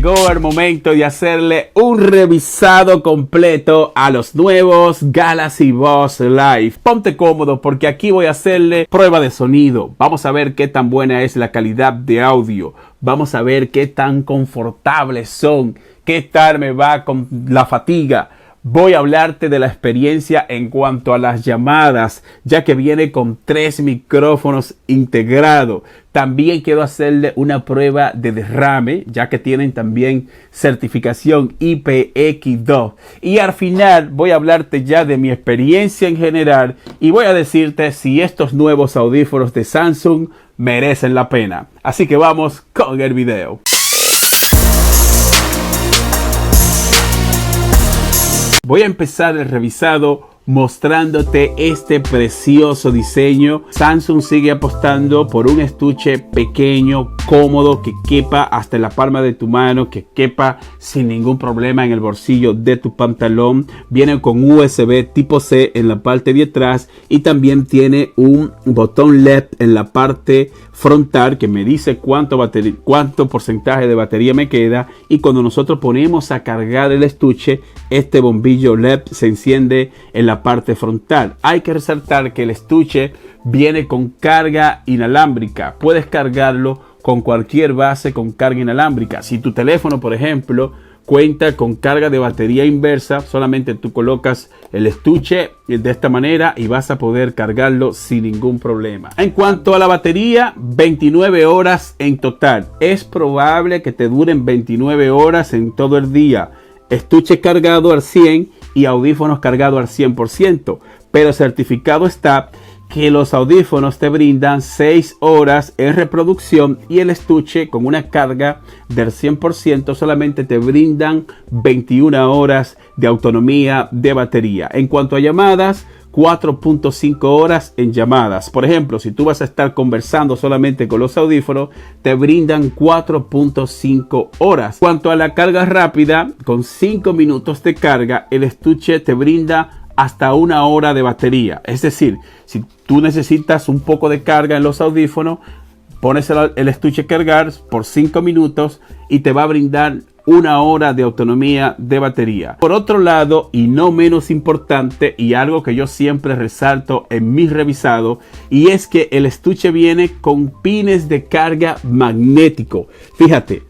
llegó el momento de hacerle un revisado completo a los nuevos Galaxy Buds Live. Ponte cómodo porque aquí voy a hacerle prueba de sonido. Vamos a ver qué tan buena es la calidad de audio. Vamos a ver qué tan confortables son, qué tal me va con la fatiga. Voy a hablarte de la experiencia en cuanto a las llamadas, ya que viene con 3 micrófonos integrados. También quiero hacerle una prueba de derrame, ya que tienen también certificación IPX2. Y al final voy a hablarte ya de mi experiencia en general y voy a decirte si estos nuevos audífonos de Samsung merecen la pena. Así que vamos con el video. Voy a empezar el revisado mostrándote este precioso diseño. Samsung sigue apostando por un estuche pequeño, cómodo, que quepa hasta la palma de tu mano, que quepa sin ningún problema en el bolsillo de tu pantalón. Viene con USB tipo C en la parte de atrás y también tiene un botón LED en la parte frontal que me dice cuánto porcentaje de batería me queda, y cuando nosotros ponemos a cargar el estuche, este bombillo LED se enciende en la parte frontal. Hay que resaltar que el estuche viene con carga inalámbrica. Puedes cargarlo con cualquier base con carga inalámbrica. Si tu teléfono, por ejemplo, cuenta con carga de batería inversa, solamente tú colocas el estuche de esta manera y vas a poder cargarlo sin ningún problema. En cuanto a la batería, 29 horas en total. Es probable que te duren 29 horas en todo el día. Estuche cargado al 100 y audífonos cargados al 100%, pero certificado está que los audífonos te brindan 6 horas en reproducción y el estuche con una carga del 100% solamente te brindan 21 horas de autonomía de batería. En cuanto a llamadas, 4.5 horas en llamadas. Por ejemplo, si tú vas a estar conversando solamente con los audífonos, te brindan 4.5 horas. En cuanto a la carga rápida, con 5 minutos de carga, el estuche te brinda hasta 1 hora de batería. Es decir, si tú necesitas un poco de carga en los audífonos, pones el estuche a cargar por 5 minutos y te va a brindar 1 hora de autonomía de batería. Por otro lado, y no menos importante, y algo que yo siempre resalto en mis revisados, y es que el estuche viene con pines de carga magnético. Fíjate,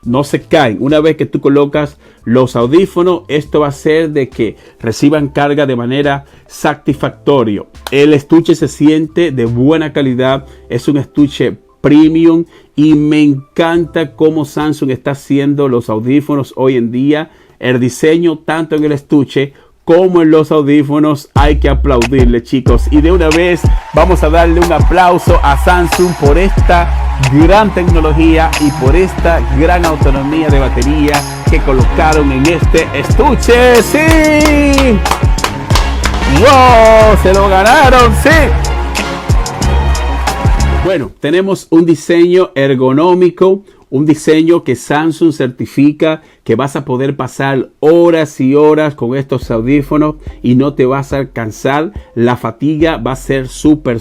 no se caen. Una vez que tú colocas los audífonos, esto va a hacer de que reciban carga de manera satisfactoria. El estuche se siente de buena calidad. Es un estuche premium y me encanta cómo Samsung está haciendo los audífonos hoy en día. El diseño tanto en el estuche como en los audífonos hay que aplaudirle, chicos. Y de una vez vamos a darle un aplauso a Samsung por esta gran tecnología y por esta gran autonomía de batería que colocaron en este estuche. ¡Sí! ¡Wow! ¡Se lo ganaron! ¡Sí! Bueno, tenemos un diseño ergonómico, un diseño que Samsung certifica que vas a poder pasar horas y horas con estos audífonos y no te vas a cansar. La fatiga va a ser súper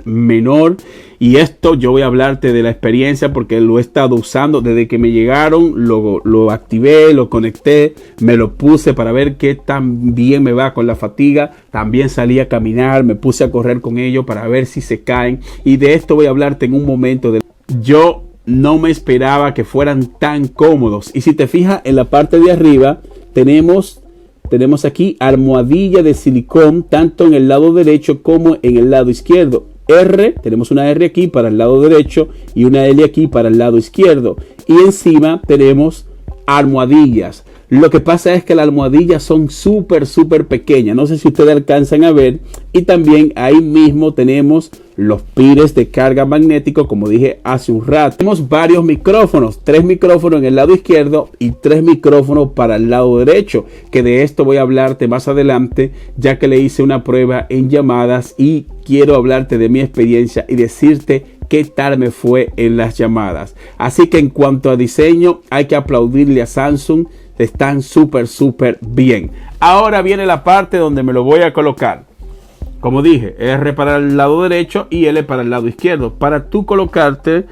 menor. Y esto yo voy a hablarte de la experiencia porque lo he estado usando desde que me llegaron. Lo activé, lo conecté, me lo puse para ver qué tan bien me va con la fatiga. También salí a caminar, me puse a correr con ellos para ver si se caen. Y de esto voy a hablarte en un momento. Yo no me esperaba que fueran tan cómodos. Y si te fijas en la parte de arriba, tenemos aquí almohadilla de silicón, tanto en el lado derecho como en el lado izquierdo. Tenemos una R aquí para el lado derecho y una L aquí para el lado izquierdo. Y encima tenemos almohadillas. Lo que pasa es que las almohadillas son súper pequeñas. No sé si ustedes alcanzan a ver. Y también ahí mismo tenemos los pines de carga magnético, como dije hace un rato. Tenemos varios micrófonos. 3 micrófonos en el lado izquierdo y 3 micrófonos para el lado derecho. Que de esto voy a hablarte más adelante, ya que le hice una prueba en llamadas y quiero hablarte de mi experiencia y decirte qué tal me fue en las llamadas. Así que en cuanto a diseño, hay que aplaudirle a Samsung. Están súper bien. Ahora viene la parte donde me lo voy a colocar. Como dije, R para el lado derecho y L para el lado izquierdo. Para tú colocarte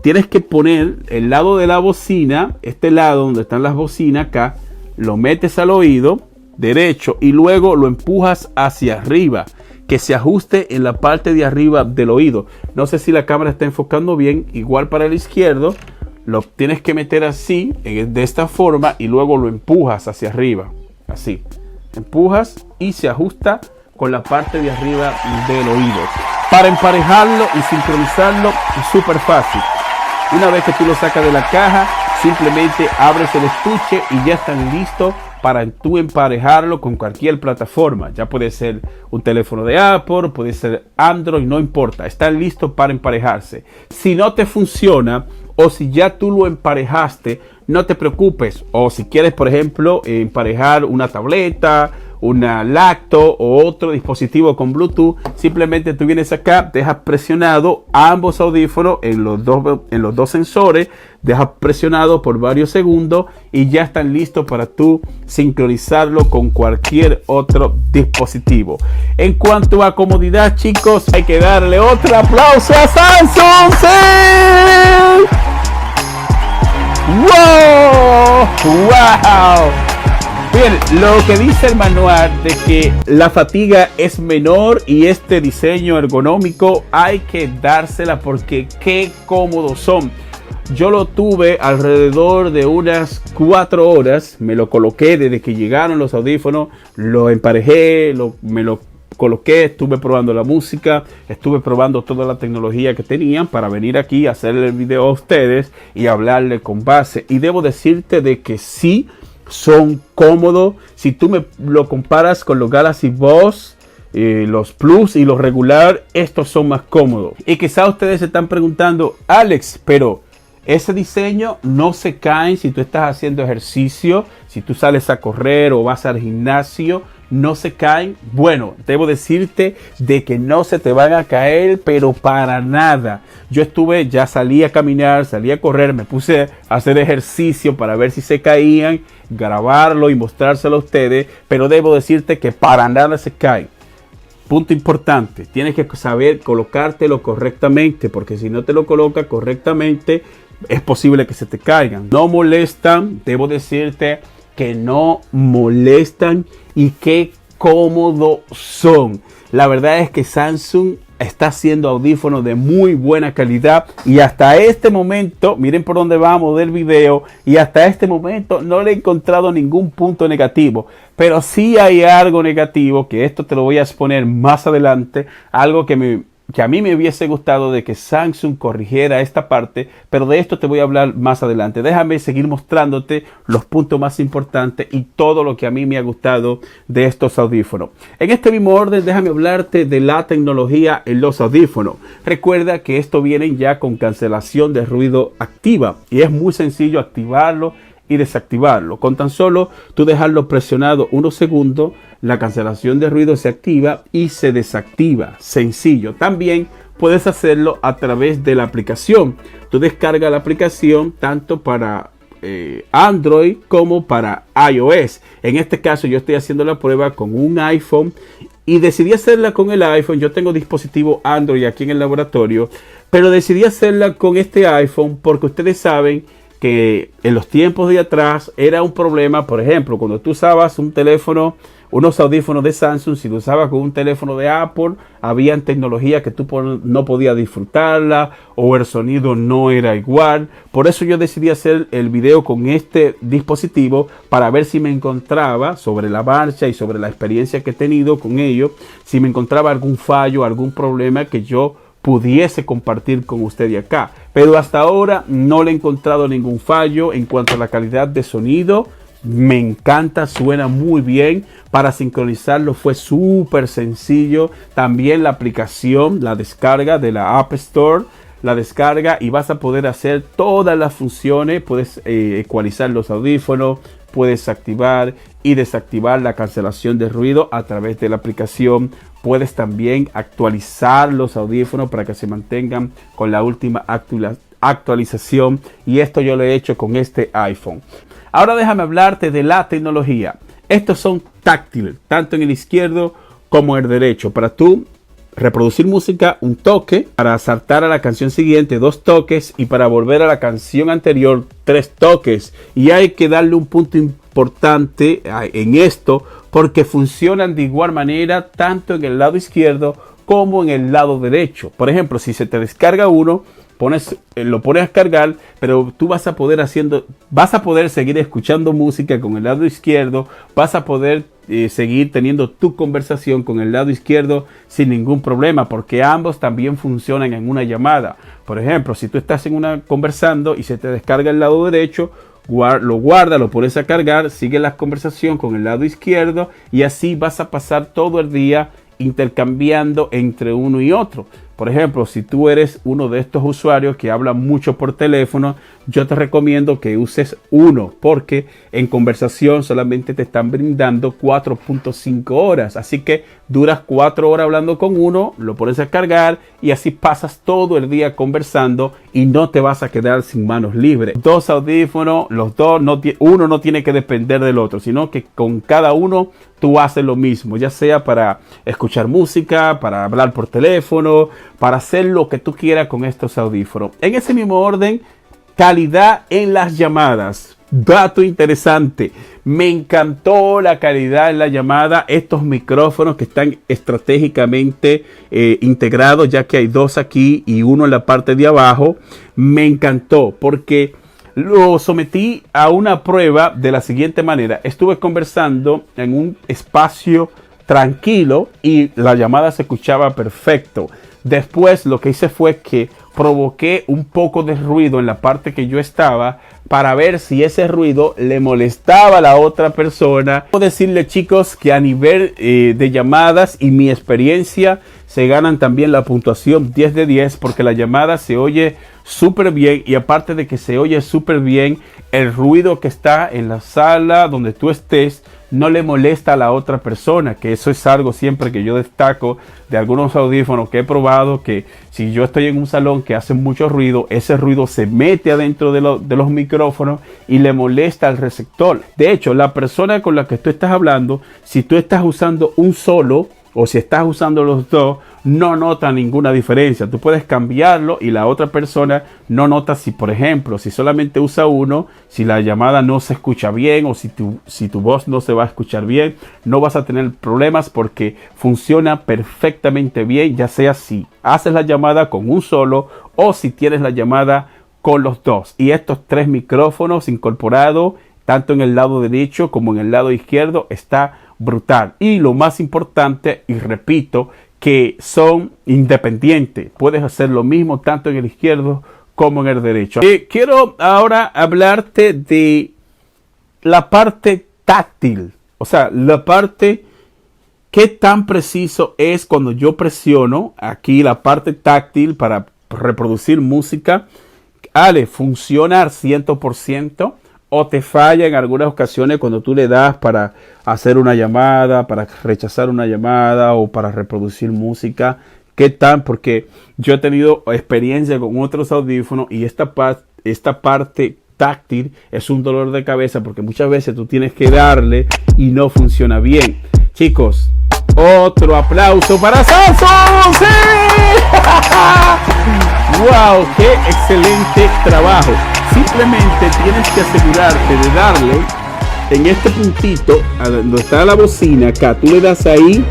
tienes que poner el lado de la bocina, este lado donde están las bocinas acá, lo metes al oído derecho y luego lo empujas hacia arriba, que se ajuste en la parte de arriba del oído. No sé si la cámara está enfocando bien. Igual para el izquierdo, lo tienes que meter así, de esta forma, y luego lo empujas hacia arriba, así. Empujas y se ajusta con la parte de arriba del oído. Para emparejarlo y sincronizarlo es súper fácil. Una vez que tú lo sacas de la caja, simplemente abres el estuche y ya están listos para tú emparejarlo con cualquier plataforma. Ya puede ser un teléfono de Apple, puede ser Android, no importa. Están listos para emparejarse. Si no te funciona o si ya tú lo emparejaste, no te preocupes. O si quieres, por ejemplo, emparejar una tableta, una laptop o otro dispositivo con Bluetooth, simplemente tú vienes acá, dejas presionado ambos audífonos en los dos sensores, dejas presionado por varios segundos y ya están listos para tú sincronizarlo con cualquier otro dispositivo. En cuanto a comodidad, chicos, hay que darle otro aplauso a Samsung. ¡Sí! ¡Wow! ¡Wow! Bien, lo que dice el manual de que la fatiga es menor y este diseño ergonómico hay que dársela porque qué cómodos son. Yo lo tuve alrededor de unas 4 horas, me lo coloqué desde que llegaron los audífonos, lo emparejé, me lo coloqué, estuve probando la música, estuve probando toda la tecnología que tenían para venir aquí a hacerle el video a ustedes y hablarle con base. Y debo decirte de que sí, son cómodos. Si tú me lo comparas con los Galaxy Buds, los Plus y los regular, estos son más cómodos. Y quizá ustedes se están preguntando, Alex, pero ese diseño no se cae si tú estás haciendo ejercicio, si tú sales a correr o vas al gimnasio, no se caen. Bueno, debo decirte de que no se te van a caer, pero para nada. Yo ya salí a caminar, salí a correr, me puse a hacer ejercicio para ver si se caían, grabarlo y mostrárselo a ustedes, pero debo decirte que para nada se caen. Punto importante, tienes que saber colocártelo correctamente, porque si no te lo colocas correctamente, es posible que se te caigan. No molestan, debo decirte que no molestan y qué cómodos son. La verdad es que Samsung está haciendo audífonos de muy buena calidad y hasta este momento, miren por dónde vamos del video, y hasta este momento no le he encontrado ningún punto negativo, pero sí hay algo negativo, que esto te lo voy a exponer más adelante, algo que a mí me hubiese gustado de que Samsung corrigiera esta parte, pero de esto te voy a hablar más adelante. Déjame seguir mostrándote los puntos más importantes y todo lo que a mí me ha gustado de estos audífonos. En este mismo orden, déjame hablarte de la tecnología en los audífonos. Recuerda que esto viene ya con cancelación de ruido activa y es muy sencillo activarlo y desactivarlo. Con tan solo tú dejarlo presionado unos segundos, la cancelación de ruido se activa y se desactiva. Sencillo. También puedes hacerlo a través de la aplicación. Tú descargas la aplicación tanto para Android como para iOS. En este caso yo estoy haciendo la prueba con un iPhone y decidí hacerla con el iPhone. Yo tengo dispositivo Android aquí en el laboratorio, pero decidí hacerla con este iPhone porque ustedes saben que en los tiempos de atrás era un problema. Por ejemplo, cuando tú usabas un teléfono, unos audífonos de Samsung, si lo usabas con un teléfono de Apple, habían tecnología que tú no podías disfrutarla o el sonido no era igual. Por eso yo decidí hacer el video con este dispositivo para ver si me encontraba sobre la marcha y sobre la experiencia que he tenido con ello, si me encontraba algún fallo, algún problema que yo pudiese compartir con usted acá. Pero hasta ahora no le he encontrado ningún fallo en cuanto a la calidad de sonido. Me encanta, suena muy bien. Para sincronizarlo fue súper sencillo. También la aplicación, la descarga de la App Store, la descarga y vas a poder hacer todas las funciones. Puedes ecualizar los audífonos, puedes activar y desactivar la cancelación de ruido a través de la aplicación. Puedes también actualizar los audífonos para que se mantengan con la última actualización, y esto yo lo he hecho con este iPhone. Ahora déjame hablarte de la tecnología. Estos son táctiles, tanto en el izquierdo como en el derecho, para tú reproducir música, un toque, para saltar a la canción siguiente, 2 toques, y para volver a la canción anterior, 3 toques. Y hay que darle un punto importante en esto, porque funcionan de igual manera tanto en el lado izquierdo como en el lado derecho. Por ejemplo, si se te descarga uno, lo pones a cargar, pero tú vas a poder seguir escuchando música con el lado izquierdo, vas a poder seguir teniendo tu conversación con el lado izquierdo sin ningún problema, porque ambos también funcionan en una llamada. Por ejemplo, si tú estás conversando y se te descarga el lado derecho, lo guarda, lo pones a cargar, sigue la conversación con el lado izquierdo y así vas a pasar todo el día intercambiando entre uno y otro. Por ejemplo, si tú eres uno de estos usuarios que habla mucho por teléfono, yo te recomiendo que uses uno, porque en conversación solamente te están brindando 4.5 horas. Así que duras 4 horas hablando con uno, lo pones a cargar y así pasas todo el día conversando y no te vas a quedar sin manos libres. 2 audífonos, los dos, uno no tiene que depender del otro, sino que con cada uno tú haces lo mismo, ya sea para escuchar música, para hablar por teléfono, para hacer lo que tú quieras con estos audífonos. En ese mismo orden, calidad en las llamadas. Dato interesante, me encantó la calidad en la llamada. Estos micrófonos que están estratégicamente integrados, ya que hay 2 aquí y uno en la parte de abajo, me encantó porque lo sometí a una prueba de la siguiente manera. Estuve conversando en un espacio tranquilo y la llamada se escuchaba perfecto. Después lo que hice fue que provoqué un poco de ruido en la parte que yo estaba para ver si ese ruido le molestaba a la otra persona. Puedo decirle, chicos, que a nivel de llamadas y mi experiencia se ganan también la puntuación 10 de 10 porque la llamada se oye súper bien y aparte de que se oye súper bien, el ruido que está en la sala donde tú estés no le molesta a la otra persona, que eso es algo siempre que yo destaco de algunos audífonos que he probado, que si yo estoy en un salón que hace mucho ruido, ese ruido se mete adentro de los micrófonos y le molesta al receptor. De hecho, la persona con la que tú estás hablando, si tú estás usando un solo o si estás usando los dos, no nota ninguna diferencia. Tú puedes cambiarlo y la otra persona no nota si, por ejemplo, si solamente usa uno, si la llamada no se escucha bien o si tu voz no se va a escuchar bien, no vas a tener problemas porque funciona perfectamente bien, ya sea si haces la llamada con un solo o si tienes la llamada con los dos. Y estos 3 micrófonos incorporados, tanto en el lado derecho como en el lado izquierdo, está brutal. Y lo más importante, y repito, que son independientes. Puedes hacer lo mismo tanto en el izquierdo como en el derecho. Quiero ahora hablarte de la parte táctil. O sea, la parte qué tan preciso es cuando yo presiono aquí la parte táctil para reproducir música. ¿Funciona al 100%? ¿O te falla en algunas ocasiones cuando tú le das para hacer una llamada, para rechazar una llamada o para reproducir música? ¿Qué tal? Porque yo he tenido experiencia con otros audífonos y esta parte táctil es un dolor de cabeza porque muchas veces tú tienes que darle y no funciona bien. Chicos, otro aplauso para Samsung. ¡Sí! ¡Wow! ¡Qué excelente trabajo! Simplemente tienes que asegurarte de darle en este puntito, donde está la bocina, acá, tú le das ahí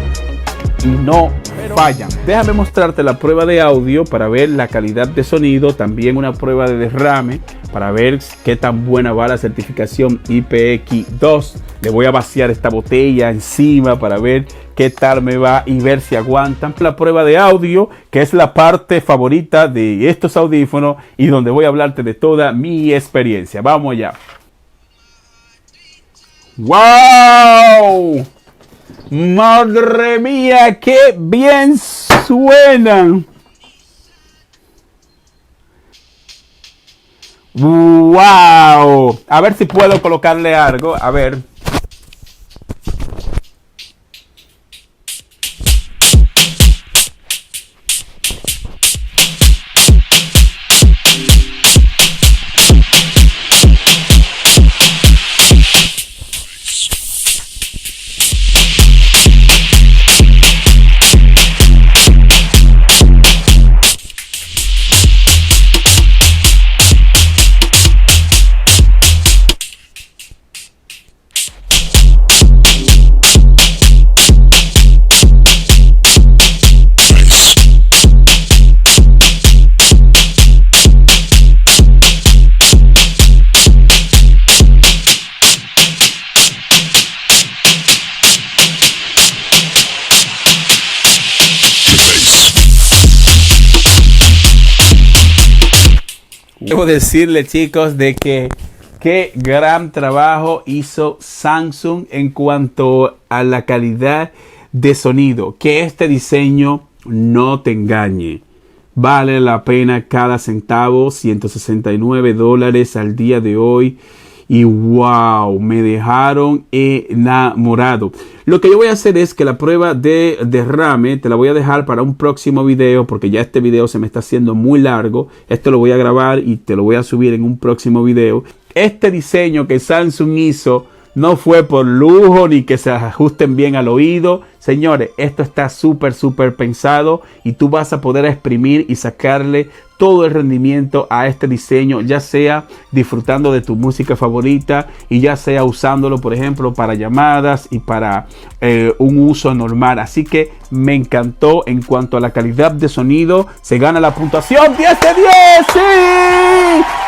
y no fallan. Déjame mostrarte la prueba de audio para ver la calidad de sonido, también una prueba de derrame para ver qué tan buena va la certificación IPX2. Le voy a vaciar esta botella encima para ver qué tal me va y ver si aguantan. La prueba de audio, que es la parte favorita de estos audífonos y donde voy a hablarte de toda mi experiencia. Vamos allá. ¡Wow! ¡Madre mía! ¡Qué bien suenan! ¡Wow! A ver si puedo colocarle algo. A ver. Debo decirle, chicos, de que qué gran trabajo hizo Samsung en cuanto a la calidad de sonido. Que este diseño no te engañe. Vale la pena cada centavo, $169 al día de hoy. Y wow, me dejaron enamorado. Lo que yo voy a hacer es que la prueba de derrame te la voy a dejar para un próximo video, porque ya este video se me está haciendo muy largo. Esto lo voy a grabar y te lo voy a subir en un próximo video. Este diseño que Samsung hizo no fue por lujo ni que se ajusten bien al oído. Señores, esto está súper pensado y tú vas a poder exprimir y sacarle todo el rendimiento a este diseño, ya sea disfrutando de tu música favorita y ya sea usándolo, por ejemplo, para llamadas y para un uso normal. Así que me encantó. En cuanto a la calidad de sonido, se gana la puntuación 10 de 10. ¡Sí!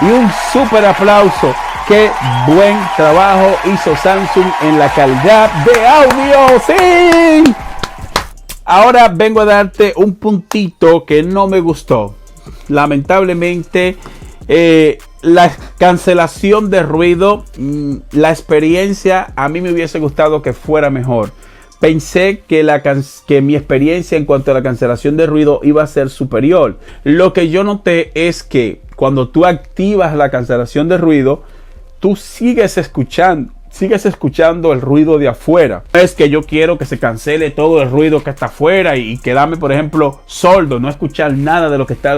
Y un súper aplauso. Qué buen trabajo hizo Samsung en la calidad de audio. ¡Sí! Ahora vengo a darte un puntito que no me gustó. Lamentablemente, la cancelación de ruido, la experiencia a mí me hubiese gustado que fuera mejor. Pensé que mi experiencia en cuanto a la cancelación de ruido iba a ser superior. Lo que yo noté es que cuando tú activas la cancelación de ruido, tú sigues escuchando el ruido de afuera. No es que yo quiero que se cancele todo el ruido que está afuera y quedarme, por ejemplo, sordo, no escuchar nada de lo que está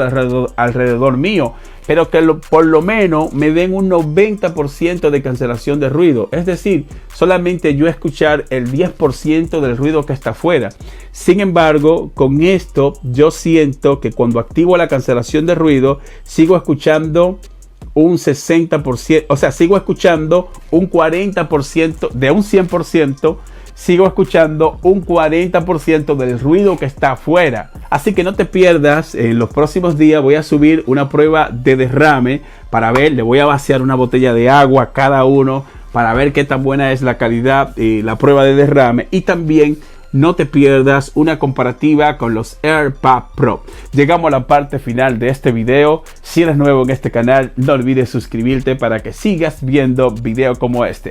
alrededor mío, pero que por lo menos me den un 90% de cancelación de ruido. Es decir, solamente yo escuchar el 10% del ruido que está afuera. Sin embargo, con esto yo siento que cuando activo la cancelación de ruido, sigo escuchando un 60%, o sea, sigo escuchando un 40% de un 100%, sigo escuchando un 40% del ruido que está afuera. Así que no te pierdas, en los próximos días voy a subir una prueba de derrame para ver, le voy a vaciar una botella de agua a cada uno para ver qué tan buena es la calidad y la prueba de derrame, y también no te pierdas una comparativa con los AirPods Pro. Llegamos a la parte final de este video. Si eres nuevo en este canal, no olvides suscribirte para que sigas viendo videos como este.